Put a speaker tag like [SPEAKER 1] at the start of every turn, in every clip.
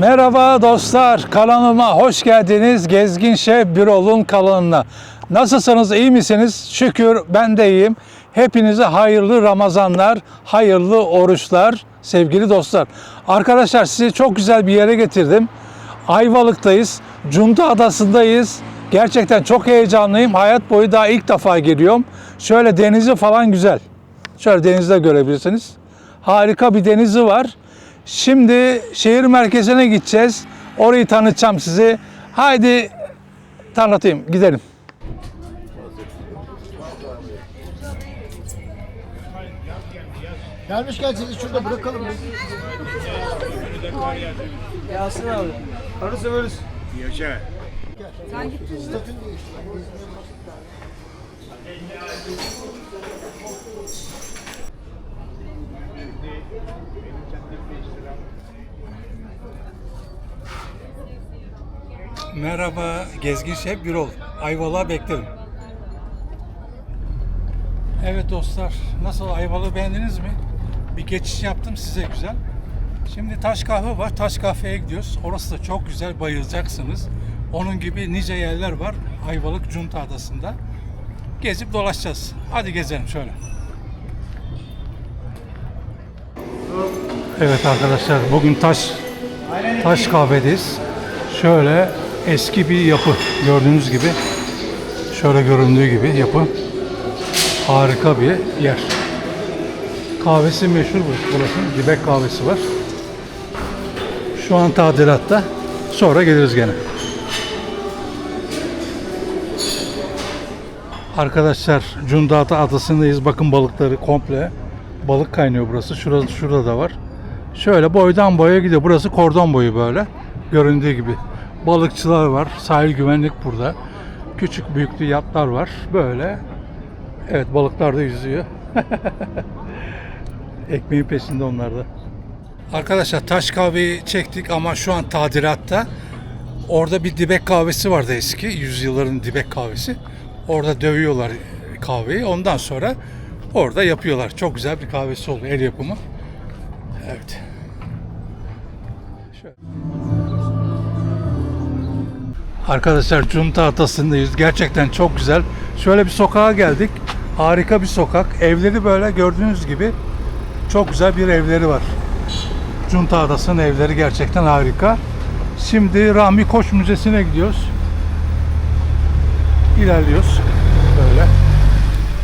[SPEAKER 1] Merhaba dostlar, kanalıma hoş geldiniz. Gezgin Şef Birol'un kanalına. Nasılsınız, iyi misiniz? Şükür ben de iyiyim. Hepinize hayırlı Ramazanlar, hayırlı oruçlar sevgili dostlar. Arkadaşlar sizi çok güzel bir yere getirdim. Ayvalık'tayız, Cunda Adası'ndayız. Gerçekten çok heyecanlıyım. Hayat boyu daha ilk defa geliyorum. Şöyle denizi falan güzel. Şöyle denizde görebilirsiniz. Harika bir denizi var. Şimdi şehir merkezine gideceğiz. Orayı tanıtacağım size. Haydi tanıtayım, gidelim.
[SPEAKER 2] Gelmişken sizi şurada bırakalım.
[SPEAKER 3] Yasin abi. Arı severiz.
[SPEAKER 4] Yaşa.
[SPEAKER 2] Sen gittin mi? Statün değişti.
[SPEAKER 1] Merhaba, Gezgin Şef Birol. Ayvalık'a beklerim. Evet dostlar, nasıl Ayvalık'ı beğendiniz mi? Bir geçiş yaptım size güzel. Şimdi Taş Kahve var, Taş Kahve'ye gidiyoruz. Orası da çok güzel, bayılacaksınız. Onun gibi nice yerler var Ayvalık Cunda Adası'nda. Gezip dolaşacağız. Hadi gezelim şöyle. Evet arkadaşlar, bugün Taş Kahve'deyiz. Şöyle eski bir yapı, gördüğünüz gibi. Şöyle göründüğü gibi yapı. Harika bir yer. Kahvesi meşhur burası. Dibek kahvesi var. Şu an tadilatta. Sonra geliriz gene. Arkadaşlar Cunda Adası'ndayız. Bakın balıkları komple. Balık kaynıyor burası. Şurada da var. Şöyle boydan boya gidiyor. Burası kordon boyu böyle. Göründüğü gibi. Balıkçılar var. Sahil güvenlik burada. Küçük büyüklü yatlar var. Böyle. Evet, balıklar da yüzüyor. Ekmeğin peşinde onlar da. Arkadaşlar Taş Kahve'yi çektik ama şu an tadilatta. Orada bir dibek kahvesi vardı eski. Yüzyılların dibek kahvesi. Orada dövüyorlar kahveyi. Ondan sonra orada yapıyorlar. Çok güzel bir kahvesi oluyor. El yapımı. Evet. Şöyle. Arkadaşlar Cunda Adası'ndayız. Gerçekten çok güzel. Şöyle bir sokağa geldik. Harika bir sokak. Evleri böyle gördüğünüz gibi çok güzel bir evleri var. Cunda Adası'nın evleri gerçekten harika. Şimdi Rahmi Koç Müzesi'ne gidiyoruz. İlerliyoruz. Böyle.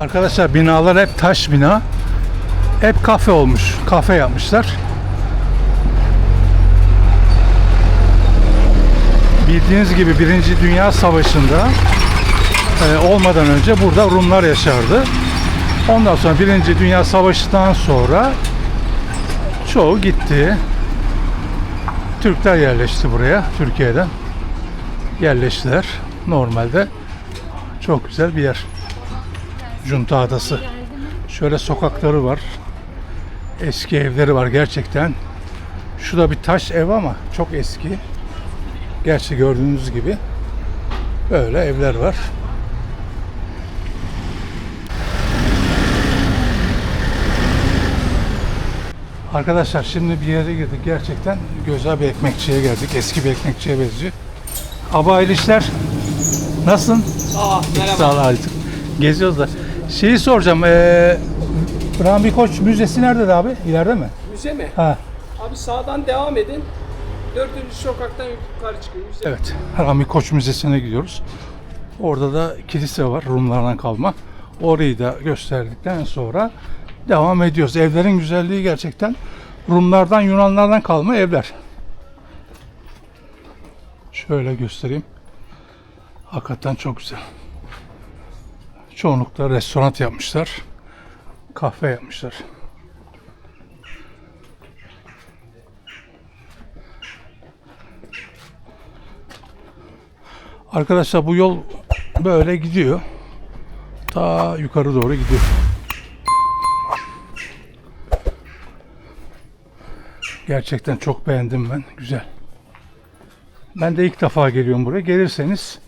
[SPEAKER 1] Arkadaşlar binalar hep taş bina. Hep kafe olmuş. Kafe yapmışlar. Bildiğiniz gibi Birinci Dünya Savaşı'nda olmadan önce burada Rumlar yaşardı. Ondan sonra Birinci Dünya Savaşı'ndan sonra çoğu gitti. Türkler yerleşti buraya. Türkiye'den yerleştiler. Normalde çok güzel bir yer. Cunda Adası. Şöyle sokakları var. Eski evleri var gerçekten. Şu da bir taş ev ama çok eski. Gerçi gördüğünüz gibi böyle evler var. Arkadaşlar şimdi bir yere girdik. Gerçekten güzel bir ekmekçiye geldik. Eski bir ekmekçiye benziyor. Abi hayırlı işler. Nasılsın?
[SPEAKER 3] Merhaba.
[SPEAKER 1] Sağ ol Halit'im. Geziyoruz da. Şeyi soracağım. Rahmi Koç Müzesi nerede abi? İleride mi?
[SPEAKER 3] Müze mi?
[SPEAKER 1] Ha.
[SPEAKER 3] Abi sağdan devam edin. 4. sokaktan yukarı çıkıyor. Müze.
[SPEAKER 1] Evet. Rahmi Koç Müzesi'ne gidiyoruz. Orada da kilise var. Rumlardan kalma. Orayı da gösterdikten sonra devam ediyoruz. Evlerin güzelliği gerçekten Rumlardan, Yunanlardan kalma evler. Şöyle göstereyim. Hakikaten çok güzel. Çoğunlukla restoran yapmışlar. Kahve yapmışlar. Arkadaşlar bu yol böyle gidiyor. Ta yukarı doğru gidiyor. Gerçekten çok beğendim ben. Güzel. Ben de ilk defa geliyorum buraya. Gelirseniz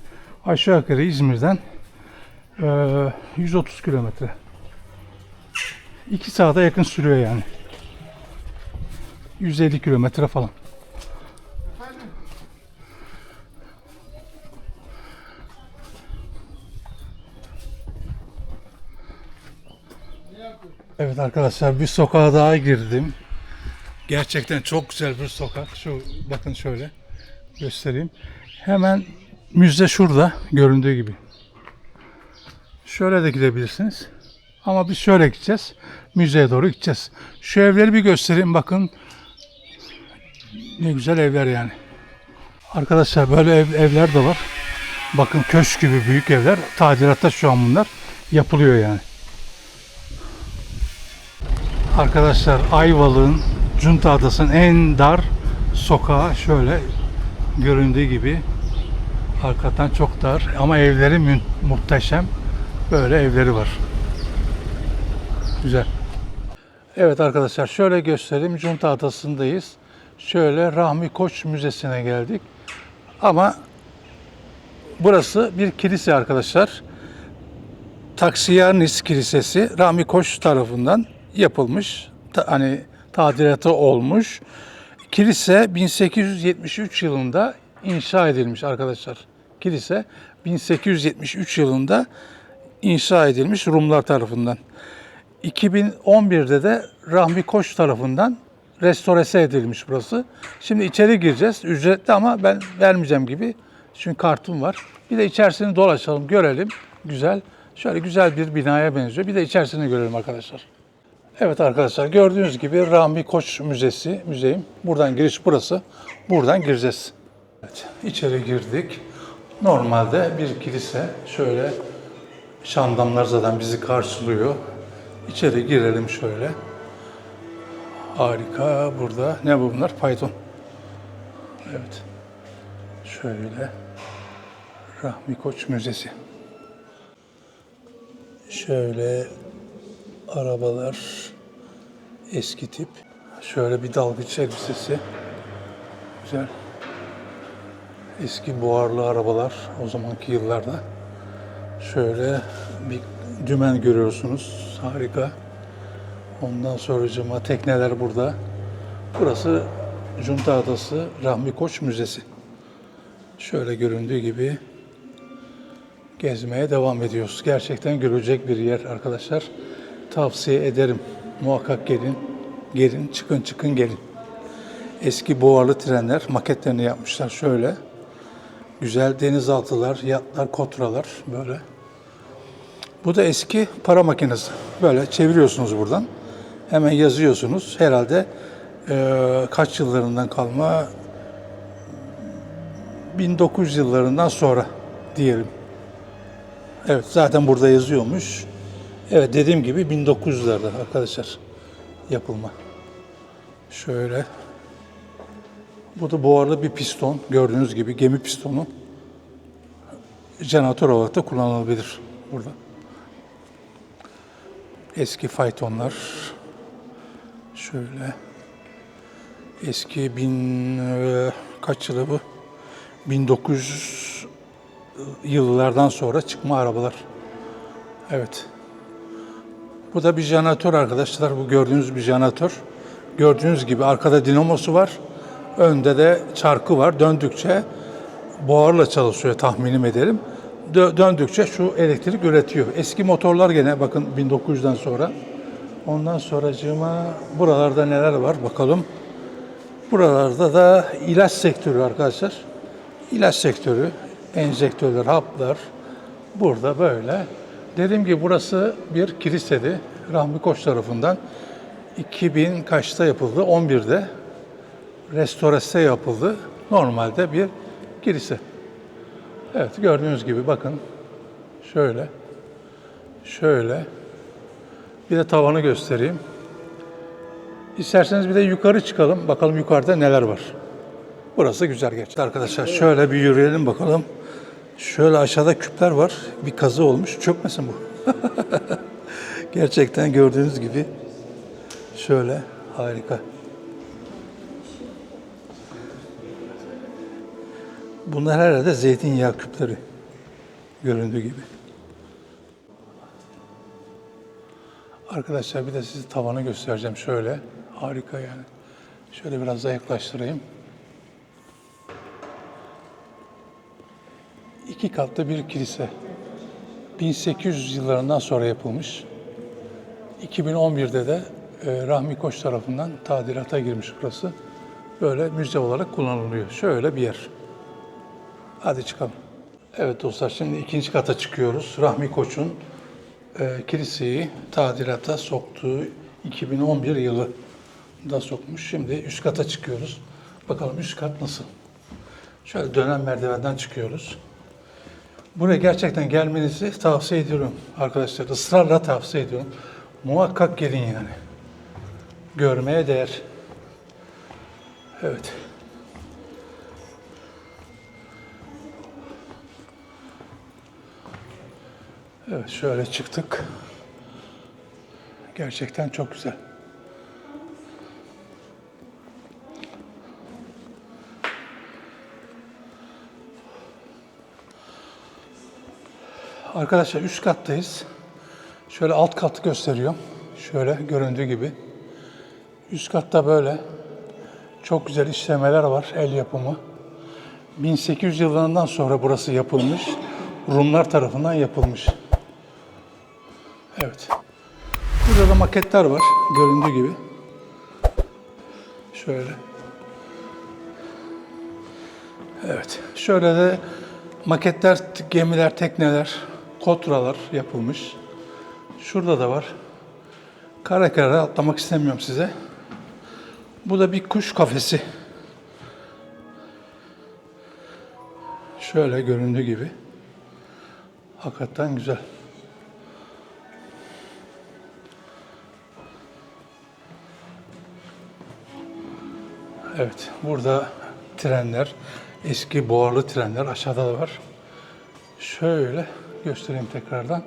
[SPEAKER 1] aşağı yukarı İzmir'den 130 kilometre. 2 saate yakın sürüyor yani. 150 kilometre falan. Evet arkadaşlar, bir sokağa daha girdim. Gerçekten çok güzel bir sokak. Şu bakın, şöyle göstereyim. Hemen müze şurada göründüğü gibi. Şöyle de gidebilirsiniz. Ama biz şöyle gideceğiz. Müzeye doğru gideceğiz. Şu evleri bir göstereyim, bakın. Ne güzel evler yani. Arkadaşlar böyle evler de var. Bakın, köşk gibi büyük evler. Tadilatta şu an bunlar yapılıyor yani. Arkadaşlar, Ayvalık'ın, Cunta Adası'nın en dar sokağı şöyle göründüğü gibi. Hakikaten çok dar ama evleri muhteşem. Böyle evleri var. Güzel. Evet arkadaşlar, şöyle göstereyim. Cunta Adası'ndayız. Şöyle Rahmi Koç Müzesi'ne geldik. Ama burası bir kilise arkadaşlar. Taksiyanis Kilisesi Rahmi Koç tarafından yapılmış. Hani tadilatı olmuş. Kilise 1873 yılında inşa edilmiş arkadaşlar. Kilise 1873 yılında inşa edilmiş Rumlar tarafından. 2011'de de Rahmi Koç tarafından restorese edilmiş burası. Şimdi içeri gireceğiz. Ücretli ama ben vermeyeceğim gibi. Çünkü kartım var. Bir de içerisini dolaşalım, görelim. Güzel. Şöyle güzel bir binaya benziyor. Bir de içerisini görelim arkadaşlar. Evet arkadaşlar, gördüğünüz gibi Rahmi Koç müzeyim. Buradan giriş burası. Buradan gireceğiz. Evet, içeri girdik. Normalde bir kilise. Şöyle şandamlar zaten bizi karşılıyor. İçeri girelim şöyle. Harika burada. Ne bunlar? Python. Evet. Şöyle. Rahmi Koç Müzesi. Şöyle arabalar, eski tip. Şöyle bir dalgıç elbisesi. Güzel. Eski buharlı arabalar o zamanki yıllarda. Şöyle bir dümen görüyorsunuz. Harika. Ondan sonracığıma tekneler burada. Burası Cunta Adası Rahmi Koç Müzesi. Şöyle göründüğü gibi gezmeye devam ediyoruz. Gerçekten görecek bir yer arkadaşlar. Tavsiye ederim. Muhakkak gelin. Gelin, çıkın gelin. Eski buharlı trenler maketlerini yapmışlar şöyle. Güzel denizaltılar, yatlar, kotralar böyle. Bu da eski para makinesi. Böyle çeviriyorsunuz buradan. Hemen yazıyorsunuz. Herhalde kaç yıllarından kalma? 1900 yıllarından sonra diyelim. Evet, zaten burada yazıyormuş. Evet, dediğim gibi 1900'lerde arkadaşlar yapılma. Şöyle. Bu da buharlı bir piston. Gördüğünüz gibi gemi pistonu. Jeneratör olarak da kullanılabilir burada. Eski faytonlar. Şöyle. Eski kaç yılı bu? 1900 yıllardan sonra çıkma arabalar. Evet. Bu da bir jeneratör arkadaşlar. Bu gördüğünüz bir jeneratör. Gördüğünüz gibi arkada dinamosu var. Önde de çarkı var. Döndükçe buharla çalışıyor tahminim edelim. Döndükçe şu elektrik üretiyor. Eski motorlar gene bakın 1900'den sonra. Ondan sonracığıma buralarda neler var bakalım. Buralarda da ilaç sektörü arkadaşlar. İlaç sektörü, enjektörler, haplar. Burada böyle. Dediğim gibi burası bir kiliseydi. Rahmi Koç tarafından 2000 kaçta yapıldı? 11'de restorese yapıldı. Normalde bir kilise. Evet, gördüğünüz gibi bakın. Şöyle. Şöyle. Bir de tavanı göstereyim. İsterseniz bir de yukarı çıkalım. Bakalım yukarıda neler var. Burası güzel gerçekten. Arkadaşlar şöyle bir yürüyelim bakalım. Şöyle aşağıda küpler var. Bir kazı olmuş. Çökmesin bu. Gerçekten gördüğünüz gibi şöyle harika. Bunlar herhalde zeytinyağı küpleri. Göründüğü gibi. Arkadaşlar bir de size tavanı göstereceğim şöyle. Harika yani. Şöyle biraz daha yaklaştırayım. 2 katlı bir kilise. 1800 yıllarından sonra yapılmış. 2011'de de Rahmi Koç tarafından tadilata girmiş burası. Böyle müze olarak kullanılıyor. Şöyle bir yer. Hadi çıkalım. Evet dostlar, şimdi ikinci kata çıkıyoruz. Rahmi Koç'un kiliseyi tadilata soktuğu 2011 yılında sokmuş. Şimdi üst kata çıkıyoruz. Bakalım üst kat nasıl? Şöyle dönen merdivenden çıkıyoruz. Buraya gerçekten gelmenizi tavsiye ediyorum arkadaşlar. Israrla tavsiye ediyorum. Muhakkak gelin yani. Görmeye değer. Evet. Evet, şöyle çıktık. Gerçekten çok güzel. Arkadaşlar üst kattayız. Şöyle alt katı gösteriyorum. Şöyle göründüğü gibi. Üst katta böyle çok güzel işlemeler var, el yapımı. 1800 yıllarından sonra burası yapılmış. Rumlar tarafından yapılmış. Evet. Burada da maketler var, göründüğü gibi. Şöyle. Evet. Şöyle de maketler, gemiler, tekneler, kotralar yapılmış. Şurada da var. Kara kara atlamak istemiyorum size. Bu da bir kuş kafesi. Şöyle göründüğü gibi. Hakikaten güzel. Evet, burada trenler, eski buharlı trenler aşağıda da var. Şöyle göstereyim tekrardan.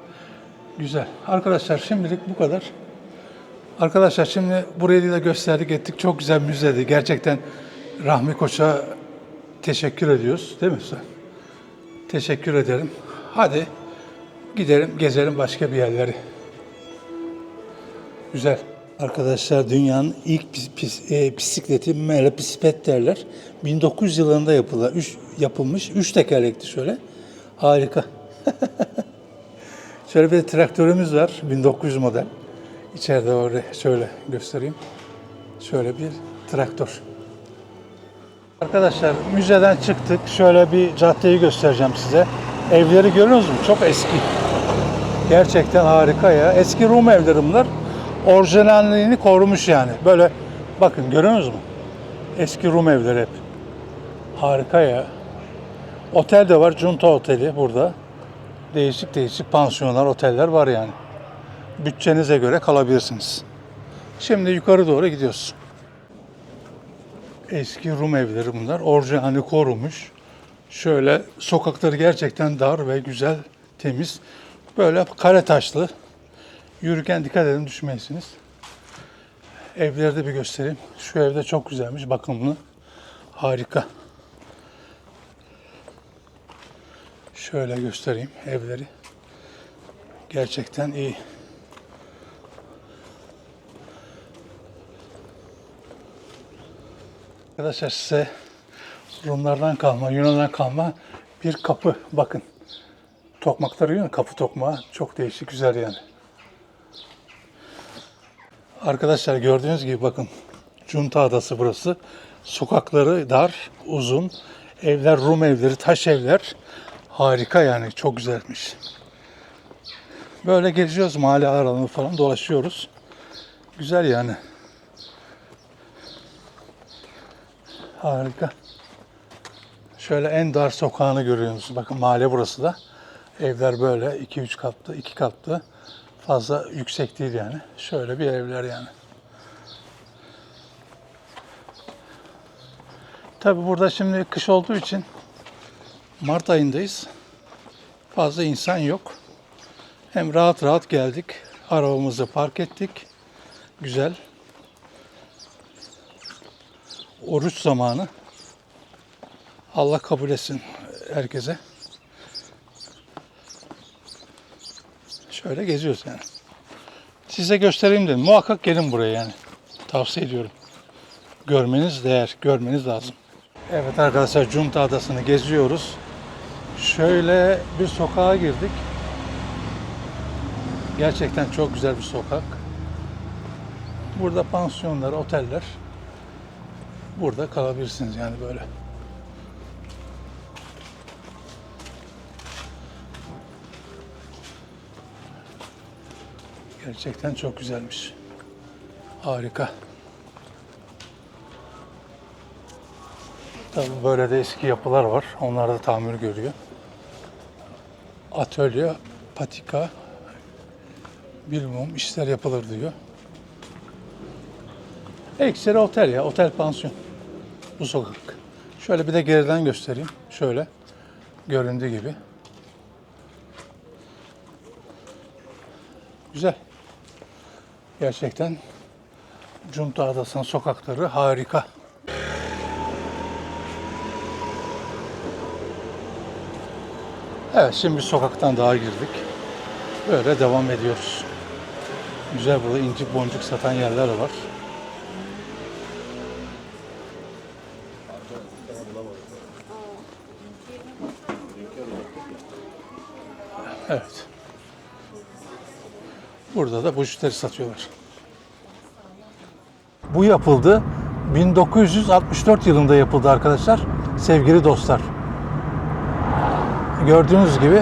[SPEAKER 1] Güzel. Arkadaşlar şimdilik bu kadar. Arkadaşlar şimdi burayı da gösterdik ettik. Çok güzel müzeydi. Gerçekten Rahmi Koç'a teşekkür ediyoruz. Değil mi sen? Teşekkür ederim. Hadi gidelim gezelim başka bir yerleri. Güzel. Arkadaşlar dünyanın ilk bisikleti bisiklet derler. 1900 yılında yapılmış. 3 tekerlekli şöyle. Harika. Şöyle bir traktörümüz var. 1900 model. İçeride oraya şöyle göstereyim. Şöyle bir traktör. Arkadaşlar müzeden çıktık. Şöyle bir caddeyi göstereceğim size. Evleri görüyorsunuz mu? Çok eski. Gerçekten harika ya. Eski Rum evleri bunlar. Orijinalliğini korumuş yani. Böyle bakın görüyorsunuz mu? Eski Rum evleri hep. Harika ya. Otel de var. Junta Oteli burada. Değişik değişik pansiyonlar, oteller var yani. Bütçenize göre kalabilirsiniz. Şimdi yukarı doğru gidiyoruz. Eski Rum evleri bunlar. Orijinalini korumuş. Şöyle sokakları gerçekten dar ve güzel, temiz. Böyle kare taşlı. Yürürken dikkat edin düşmeyesiniz. Evleri de bir göstereyim. Şu evde çok güzelmiş, bakımlı. Harika. Şöyle göstereyim evleri. Gerçekten iyi. Arkadaşlar size Rumlardan kalma, Yunan'dan kalma bir kapı. Bakın. Tokmakları görüyor musun? Kapı tokmağı. Çok değişik, güzel yani. Arkadaşlar gördüğünüz gibi bakın. Junta Adası burası. Sokakları dar, uzun. Evler Rum evleri, taş evler. Harika yani. Çok güzelmiş. Böyle geziyoruz. Mahalle aralarını falan dolaşıyoruz. Güzel yani. Harika. Şöyle en dar sokağını görüyorsunuz. Bakın mahalle burası da. Evler böyle 2-3 katlı, 2 katlı. Fazla yüksek değil yani. Şöyle bir evler yani. Tabi burada şimdi kış olduğu için Mart ayındayız. Fazla insan yok. Hem rahat rahat geldik. Arabamızı park ettik. Güzel. Oruç zamanı. Allah kabul etsin herkese. Şöyle geziyoruz yani. Size göstereyim dedim. Muhakkak gelin buraya yani. Tavsiye ediyorum. Görmeniz değer, görmeniz lazım. Evet arkadaşlar, Junta Adası'nı geziyoruz. Şöyle bir sokağa girdik. Gerçekten çok güzel bir sokak. Burada pansiyonlar, oteller. Burada kalabilirsiniz yani böyle. Gerçekten çok güzelmiş. Harika. Tabii böyle de eski yapılar var. Onlar da tamir görüyor. Atölye, patika, bilmem işler yapılır diyor. Ekseri otel ya, otel pansiyon. Bu sokak. Şöyle bir de geriden göstereyim. Şöyle göründüğü gibi. Güzel. Gerçekten Cunta Adası'nın sokakları harika. Evet, şimdi bir sokaktan daha girdik. Böyle devam ediyoruz. Güzel, burada incik boncuk satan yerler var. Evet. Burada da bujiteri satıyorlar. Bu yapıldı. 1964 yılında yapıldı arkadaşlar. Sevgili dostlar. Gördüğünüz gibi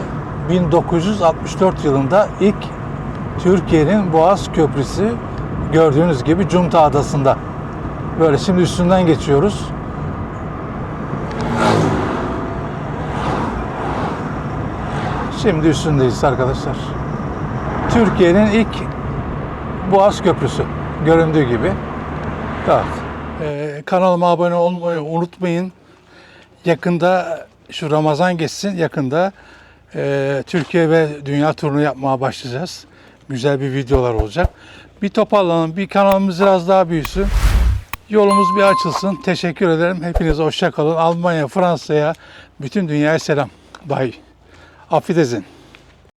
[SPEAKER 1] 1964 yılında ilk Türkiye'nin Boğaz Köprüsü gördüğünüz gibi Cunta Adası'nda. Böyle şimdi üstünden geçiyoruz. Şimdi üstündeyiz arkadaşlar. Türkiye'nin ilk Boğaz Köprüsü göründüğü gibi. Evet. Kanalıma abone olmayı unutmayın. Yakında şu Ramazan geçsin. Yakında Türkiye ve dünya turunu yapmaya başlayacağız. Güzel bir videolar olacak. Bir toparlanın. Bir kanalımız biraz daha büyüsün. Yolumuz bir açılsın. Teşekkür ederim. Hepinize hoşça kalın. Almanya, Fransa'ya, bütün dünyaya selam. Bye. Auf Wiedersehen.